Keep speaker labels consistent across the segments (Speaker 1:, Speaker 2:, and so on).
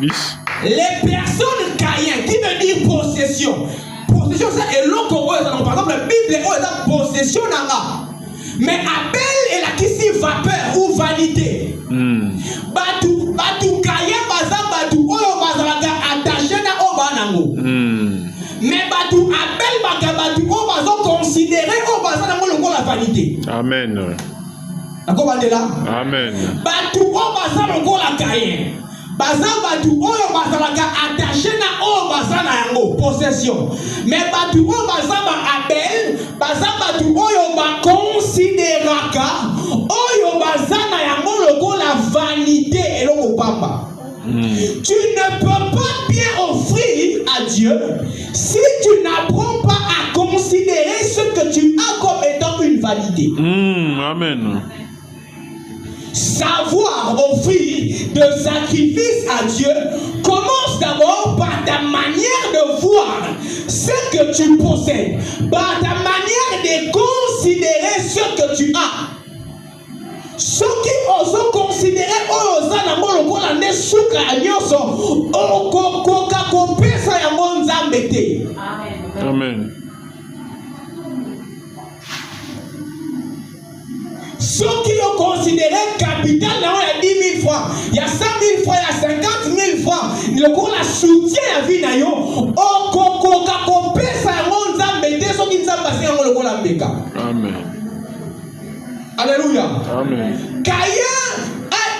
Speaker 1: Les personnes Caïn, qui veut dire possession. Possession, c'est l'autre. Par exemple, la Bible est la possession. Mais Abel est la qui si vapeur ou vanité. Batu Caïn, batu oyo bazalaga attaché na obanango. Mais batu Abel, batu oyo bazo considéré obanango longo la vanité.
Speaker 2: Amen.
Speaker 1: Amen. Batu oyo bazalago la Caïn. Batu oyo bazalaga attaché na oyo bazana yango possession. Mais batu oyo bazaba Abel, batu oyo ba considéraka oyo bazana yango longo la vanité et longo pamba. Tu ne peux pas bien offrir à Dieu si tu n'apprends pas à considérer ce que tu as comme étant une vanité.
Speaker 2: Amen.
Speaker 1: Savoir offrir de sacrifice à Dieu commence d'abord par ta manière de voir ce que tu possèdes, par ta manière de considérer ce que tu as. Ceux qui osent considérer Ozana Molokola ne souka nyoso okokoka kopesa ya monzambe te.
Speaker 2: Amen.
Speaker 1: Ceux qui ont considéré capital, il y a 10 000 francs, il y a 100 000 francs, il y a 50 000 francs, le coup la soutien à vie na yo okokoka kopesa ya monzambe te so ki nzamba se yango lokola mbeka.
Speaker 2: Amen.
Speaker 1: Alléluia.
Speaker 2: Amen.
Speaker 1: Caïn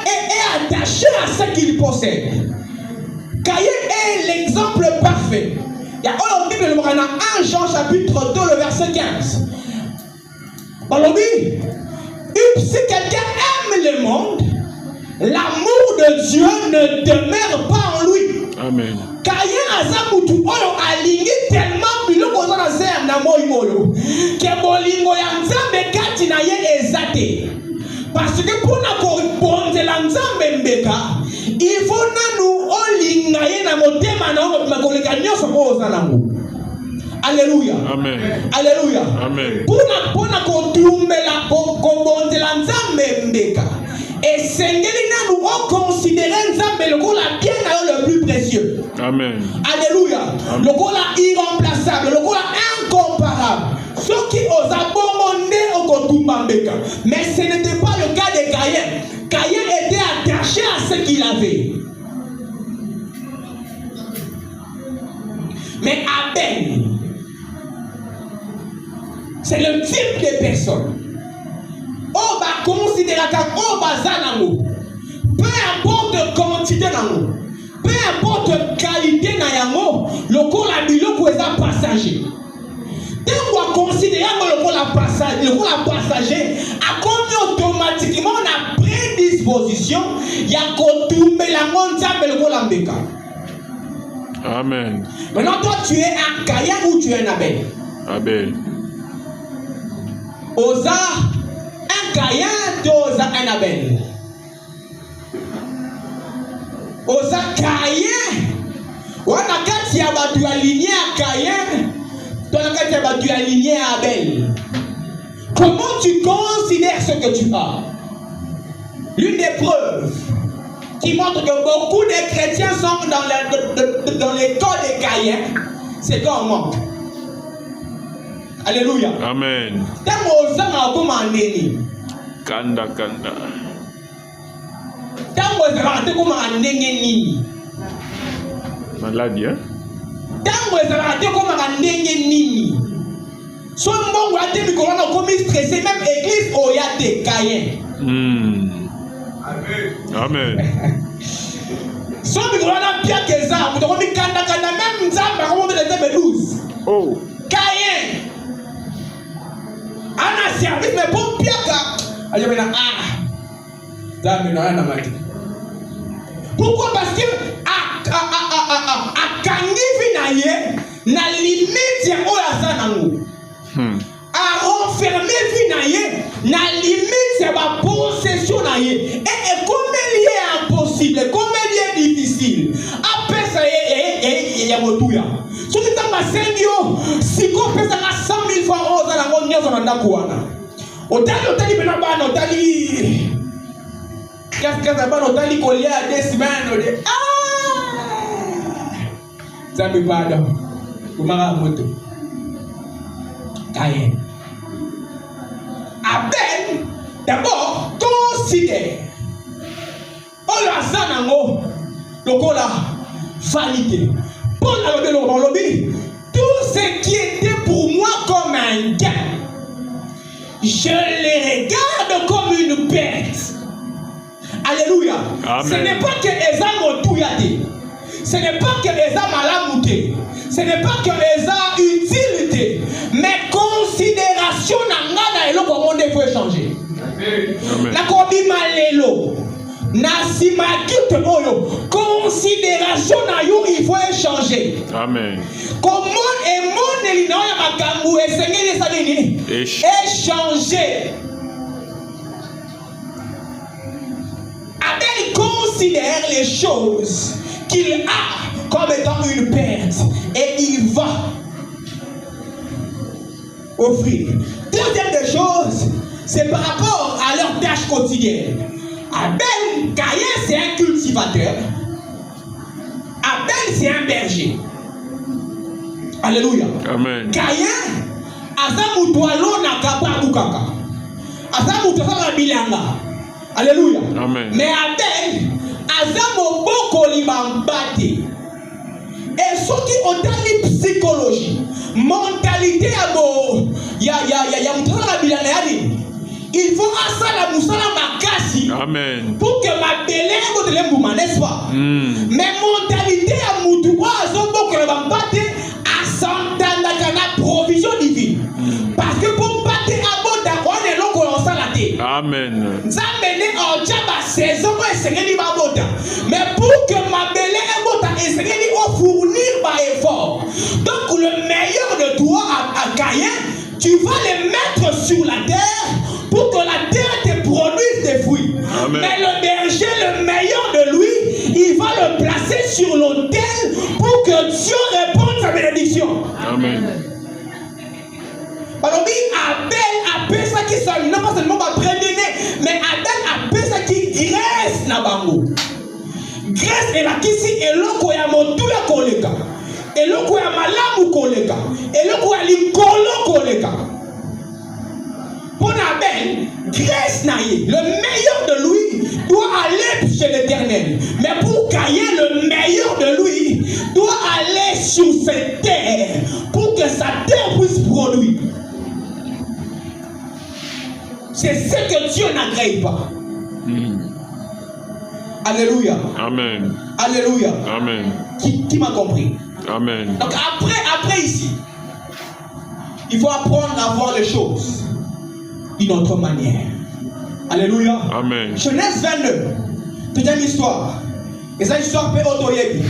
Speaker 1: est attaché à ce qu'il possède. Caïn est l'exemple parfait. Il y a un Bible dans 1 Jean chapitre 2, le verset 15. On dit, si quelqu'un aime le monde, l'amour de Dieu ne demeure pas en lui.
Speaker 2: Amen.
Speaker 1: Caïn azamutu oyo alingi tellement biloko za na ser na moi moyo ke bolingo ya nzambe kati na ye ezate. Parce que pour na koribonzela nzambe mbeka, il faut nanu olinga ye na motema na oyo makoleka nyonso oyo za nango. Alléluia.
Speaker 2: Amen.
Speaker 1: Alléluia.
Speaker 2: Amen.
Speaker 1: Pour na kotumbela kobonzela nzambe mbeka. Et sengeli nanu o considérer nzambe lokola bien na yo le plus précieux.
Speaker 2: Amen.
Speaker 1: Alléluia. Lokola irremplaçable, lokola incomparable. Ceux qui osent abandonner au kotumba mbeka. Mais ce n'était pas le cas de Caïn. Caïn était attaché à ce qu'il avait. Mais Abel, c'est le type de personne. On va considérer qu'on va zanango. Peu importe quantité nango, peu importe qualité nango, le col a biloko est passager. Dès qu'on considère le col a passager, à combien automatiquement on a prédisposition, il y a qu'on tombe la montagne le col en béca.
Speaker 2: Amen.
Speaker 1: Maintenant toi tu es un Caïn ou tu es un Abel?
Speaker 2: Abel.
Speaker 1: Osa un Caïn, osa un Abel. Osa Caïn. Wana kati ya batu aligné à Caïn, toi kati ya batu aligné à Abel. Comment tu considères ce que tu as? L'une des preuves qui montre que beaucoup de chrétiens sont dans les cas de Caïn, c'est quand on manque. Alléluia.
Speaker 2: Amen. Kanda. Maladie, hein?
Speaker 1: So mbongo ate mikolo na komi stressé même église oyate Caïn.
Speaker 2: Amen.
Speaker 1: So mikolo na pia keza muto komi kanda même nzamba ko mo de 12.
Speaker 2: Oh.
Speaker 1: Caïn. Ana service mais pour pia ka. Ayo mena Dame na na mati. Pourquoi? Parce que a kangivi na ye na limite ya oya zanango. A renfermer vie na ye na limite ya ba possession na ye. Et comme il est impossible, comme il est difficile, après ça y a motuya. So tu tamba sengio, si ko pesa na 100 000 francs o za na ngonya zo na ndako wana. Otali bena bana otali. Qu'est-ce que ça va otali kolia 2 semaines. Ça me pardonne. Comment va moto? Caïn. Abel, d'abord, considère. On l'a zanango. Donc on l'a validé. Paul a le lobby. Tout ce qui était pour moi comme un gain, je les regarde comme une perte. Alléluia.
Speaker 2: Amen.
Speaker 1: Ce n'est pas que Eza motouyate. Ce n'est pas que Eza malamouté. Ce n'est pas que Eza utilité. Mais considération n'angana et le monde il faut échanger. La kobima lelo. Nasima kite oyo. Considération na yo il faut échanger.
Speaker 2: Amen.
Speaker 1: Comment est mon elinoya makambu et seigneur les années échanger. Abel considère les choses qu'il a comme étant une perte et il va offrir. Deuxième des choses, c'est par rapport à leur tâche quotidienne. Abel, Caïn c'est un cultivateur. Abel c'est un berger. Alléluia.
Speaker 2: Amen.
Speaker 1: Caïn, azamutualo na kapa bukaka. Azamutualo bilanga. Alléluia.
Speaker 2: Amen.
Speaker 1: Mais Abel, azamo boko libambate. Et ce qui ont la psychologie, mentalité à bo, ya mutala bilanga yadi. Il faut asala musala makasi.
Speaker 2: Amen.
Speaker 1: Pour que ma belle est bouma, n'est-ce pas? Mais mentalité à mutu azobo ko libambate a santanda kana provision divine. Parce que pour battre à boda on est loko on salate.
Speaker 2: Amen.
Speaker 1: Zamené en jaba saison et sengeli ba boda. Mais pour que ma belle est boda et sengeli au fournir par effort. Donc le meilleur de toi à Caïn, tu vas le mettre sur la terre pour que la terre te produise des fruits.
Speaker 2: Amen.
Speaker 1: Mais le berger, le meilleur de lui, il va le placer sur l'autel pour que Dieu réponde sa bénédiction.
Speaker 2: Amen.
Speaker 1: Alors, Abel appelle ça qui soit non pas seulement va prédéner, mais Abel appelle ça qui graisse na bango. Graisse et la kisi et l'oko ya motu ya koleka. Et l'oko ya malamu koleka. Et l'oko ya likolo koleka. Pour Abel, graisse naïe, le meilleur de lui doit aller chez l'Éternel. Mais pour Caïn, le meilleur de lui doit aller sur cette terre pour que sa terre puisse produire. C'est ce que Dieu n'agrée pas. Alléluia.
Speaker 2: Amen.
Speaker 1: Alléluia.
Speaker 2: Amen.
Speaker 1: Qui m'a compris?
Speaker 2: Amen.
Speaker 1: Donc après ici, il faut apprendre à voir les choses d'une autre manière. Alléluia.
Speaker 2: Amen.
Speaker 1: Genèse 29. Petite histoire. Et cette histoire peut autoyer.